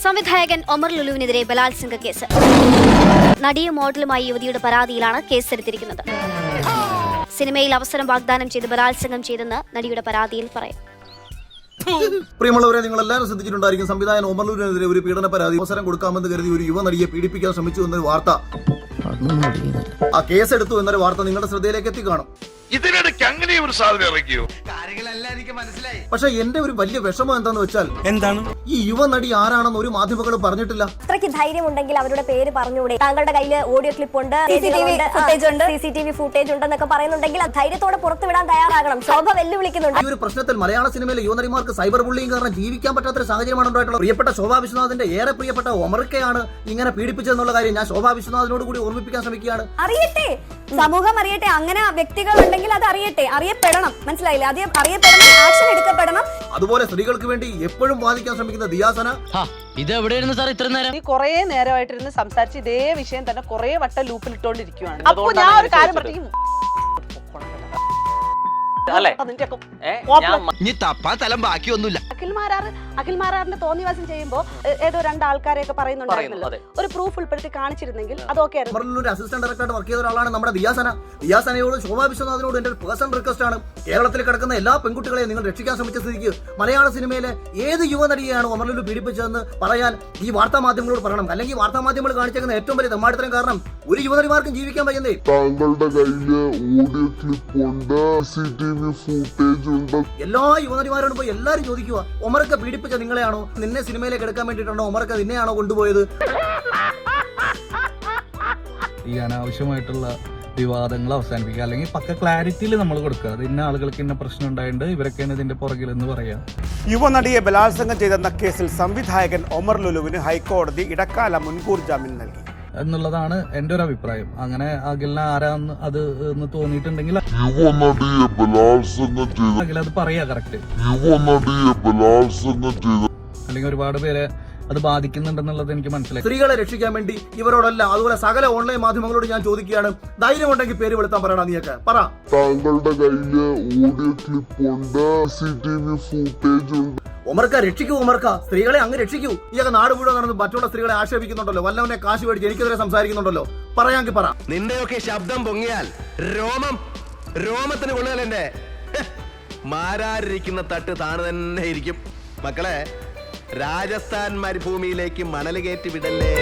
സംവിധായകൻ ഒമർ ലുലുവിനെതിരെ ബലാത്സംഗ കേസ്. നടിയും മോഡലുമായ യുവതിയുടെ പരാതിയിലാണ് കേസെടുത്തിരിക്കുന്നത്. സിനിമയിൽ അവസരം വാഗ്ദാനം ചെയ്ത് ബലാത്സംഗം ചെയ്തെന്ന് നടിയുടെ പരാതിയിൽ പറയും. പ്രിയമുള്ളവരെ, നിങ്ങൾ എല്ലാവരും ശ്രദ്ധിച്ചിട്ടുണ്ടായിരിക്കും, സംവിധായകൻ ഒമർ ലുലുവിനെതിരെ ഒരു പീഡന പരാതി. അവസരം കൊടുക്കാമെന്ന് കരുതി ഒരു യുവനടിയെ പീഡിപ്പിക്കാൻ ശ്രമിച്ചു എന്നൊരു വാർത്ത, ആ കേസെടുത്തു എന്നൊരു വാർത്ത നിങ്ങളുടെ ശ്രദ്ധയിലേക്ക് എത്തിക്കാണും. ഇതിനിടയ്ക്ക് അങ്ങനെ ഒരു സാധനം ഇറക്കിയോ? പക്ഷെ എന്റെ ഒരു വലിയ വിഷമം എന്താന്ന് വെച്ചാൽ, ഈ യുവനടി ആരാണെന്ന് ഒരു മാധ്യമങ്ങളും പറഞ്ഞിട്ടില്ല. അത്രയ്ക്ക് ധൈര്യം ഉണ്ടെങ്കിൽ അവരുടെ പേര് പറഞ്ഞുകൂടെ? താങ്കളുടെ കയ്യിൽ ഓഡിയോ ക്ലിപ്പ് ഉണ്ട്, CCTV ഫുട്ടേജ് ഉണ്ടെന്നൊക്കെ പറയുന്നുണ്ടെങ്കിൽ ധൈര്യത്തോടെ പുറത്തുവിടാൻ തയ്യാറാകണം. ശോഭ വെല്ലുവിളിക്കുന്നുണ്ട്. ഈ ഒരു പ്രശ്നത്തിൽ മലയാള സിനിമയിലെ യുവനടിമാർക്ക് സൈബർ ബുള്ളിങ് കാരണം ജീവിക്കാൻ പറ്റാത്തൊരു സാഹചര്യമാണ് ഉണ്ടായിട്ടുള്ളത്. പ്രിയപ്പെട്ട ശോഭാ വിശ്വനാഥിന്റെ ഏറെ പ്രിയപ്പെട്ട ഒമർക്കയാണ് ഇങ്ങനെ പീഡിപ്പിച്ചതെന്നുള്ള കാര്യം ഞാൻ ശോഭാ വിശ്വനാഥിനോട് കൂടി ഓർമ്മിപ്പിക്കാൻ ശ്രമിക്കുകയാണ്. അറിയട്ടെ, സമൂഹം അറിയട്ടെ, അങ്ങനെ വ്യക്തികൾ ഉണ്ടെങ്കിൽ അത് അറിയട്ടെ, അറിയപ്പെടണം. മനസ്സിലായില്ലേ? അത് അറിയപ്പെടണം, ആക്ഷൻ എടുക്കപ്പെടണം. അതുപോലെ സ്ത്രീകൾക്ക് വേണ്ടി എപ്പോഴും വാദിക്കാൻ ശ്രമിക്കുന്ന ദിയാസന, ഇത് എവിടെയായിരുന്നു സാർ ഇത്ര നേരം? നീ കുറേ നേരമായിട്ടിരുന്ന് സംസാരിച്ച് ഇതേ വിഷയം തന്നെ കുറേ വട്ടം ലൂപ്പിൽ ഇട്ടുകൊണ്ടിരിക്കുകയാണ്. അപ്പൊ ഞാൻ ഒരു കാര്യം പറയും, അഖിൽമാരാറിന്റെ തോന്നിവാസം ചെയ്യുമ്പോ ഏതോ രണ്ടാൾക്കാരെയൊക്കെ പറയുന്നുണ്ടായിരുന്നല്ലോ. ഒരു പ്രൂഫ് ഉൾപ്പെടുത്തി കാണിച്ചിരുന്നെങ്കിൽ അതൊക്കെ അസിസ്റ്റന്റ് ഡയറക്ടറായിട്ട് വർക്ക് ചെയ്ത ഒരാളാണ് നമ്മുടെ ദിയാസന. ദിയാസനയോട് ശോഭാ വിശ്വനാഥിനോട് എന്റെ പേഴ്സണൽ റിക്വസ്റ്റ് ആണ്, കേരളത്തിൽ കിടക്കുന്ന എല്ലാ പെൺകുട്ടികളെയും നിങ്ങൾ രക്ഷിക്കാൻ ശ്രമിച്ച സ്ഥിതിക്ക് മലയാള സിനിമയിലെ ഏത് യുവനടിയെയാണ് ഒമർ ലുലു പീഡിപ്പിച്ചതെന്ന് പറയാൻ ഈ വാർത്താ മാധ്യമങ്ങളോട് പറയണം. അല്ലെങ്കിൽ വാർത്താ മാധ്യമങ്ങൾ കാണിച്ചേക്കുന്ന ഏറ്റവും വലിയ തെമ്മാടിത്തരം കാരണം ഒരു യുവനടിമാർക്കും ജീവിക്കാൻ പറ്റുന്നേ. താങ്കളുടെ കയ്യില് ഓഡിയോ ക്ലിപ്പ് ഉണ്ട്, CCTV ഫുട്ടേജ് ഉണ്ട്. എല്ലാ യുവനടിമാരോടും പോയി എല്ലാരും ചോദിക്കുക, ഒമർക്ക പീഡിപ്പിച്ച നിങ്ങളെയാണോ? നിന്നെ സിനിമയിലേക്ക് എടുക്കാൻ വേണ്ടിയിട്ടാണോ ഒമർക്ക നിന്നെയാണോ കൊണ്ടുപോയത്? ഈ അനാവശ്യമായിട്ടുള്ള വിവാദങ്ങൾ അവസാനിപ്പിക്കുക, അല്ലെങ്കിൽ പക്ക ക്ലാരിറ്റിയിൽ നമ്മൾ കൊടുക്കുക. അത് ഇന്ന ആളുകൾക്ക് ഇന്ന പ്രശ്നം ഉണ്ടായിട്ടുണ്ട്, ഇവരൊക്കെയാണ് ഇതിന്റെ പുറകിലെന്ന് പറയാം. യുവനടിയെ ബലാത്സംഗം ചെയ്തെന്ന കേസിൽ സംവിധായകൻ ഒമർ ലുലുവിന് ഹൈക്കോടതി ഇടക്കാല മുൻകൂർ ജാമ്യം നൽകി എന്നുള്ളതാണ് എന്റെ ഒരു അഭിപ്രായം. അങ്ങനെ അഖിലിന് ആരാന്ന് അത് തോന്നിയിട്ടുണ്ടെങ്കിൽ യുവനടിയെ ബലാത്സംഗം ചെയ്ത അത് പറയാ കറക്റ്റ്. യുവനടിയെ ബലാത്സംഗം ചെയ്ത അല്ലെങ്കിൽ ഒരുപാട് പേരെ അത് ബാധിക്കുന്നുണ്ടെന്നുള്ളത് എനിക്ക് മനസ്സിലായി. സ്ത്രീകളെ രക്ഷിക്കാൻ വേണ്ടി ഇവരോടല്ല, അതുപോലെ സകല ഓൺലൈൻ മാധ്യമങ്ങളോട് ഞാൻ ചോദിക്കുകയാണ്, ധൈര്യമുണ്ടെങ്കിൽ പേര് വെളുത്താൻ പറയണം. നീയൊക്കെ പറ. താങ്കളുടെ കയ്യില് ഓഡിയോ ക്ലിപ്പ് ഉണ്ട്, CCTV ഫുട്ടേജ് ഉണ്ട്. ഒമർക്ക രക്ഷിക്കൂ, ഒമർക്ക സ്ത്രീകളെ അങ്ങ് രക്ഷിക്കൂ. ഈയൊക്കെ നാട് മുഴുവൻ നടന്ന് മറ്റുള്ള സ്ത്രീകളെ ആക്ഷേപിക്കുന്നുണ്ടല്ലോ, വല്ലവനെ കാശ് മേടിച്ച് എനിക്കെതിരെ സംസാരിക്കുന്നുണ്ടല്ലോ. പറയാമെങ്കിൽ പറ. നിന്റെയൊക്കെ ശബ്ദം പൊങ്ങിയാൽ രോമത്തിന് കൊള്ളുകയല്ലേ? മാരാരിക്കുന്ന തട്ട് താണു തന്നെ ഇരിക്കും. മക്കളെ, രാജസ്ഥാൻ മരുഭൂമിയിലേക്ക് മണൽ കയറ്റി വിടല്ലേ.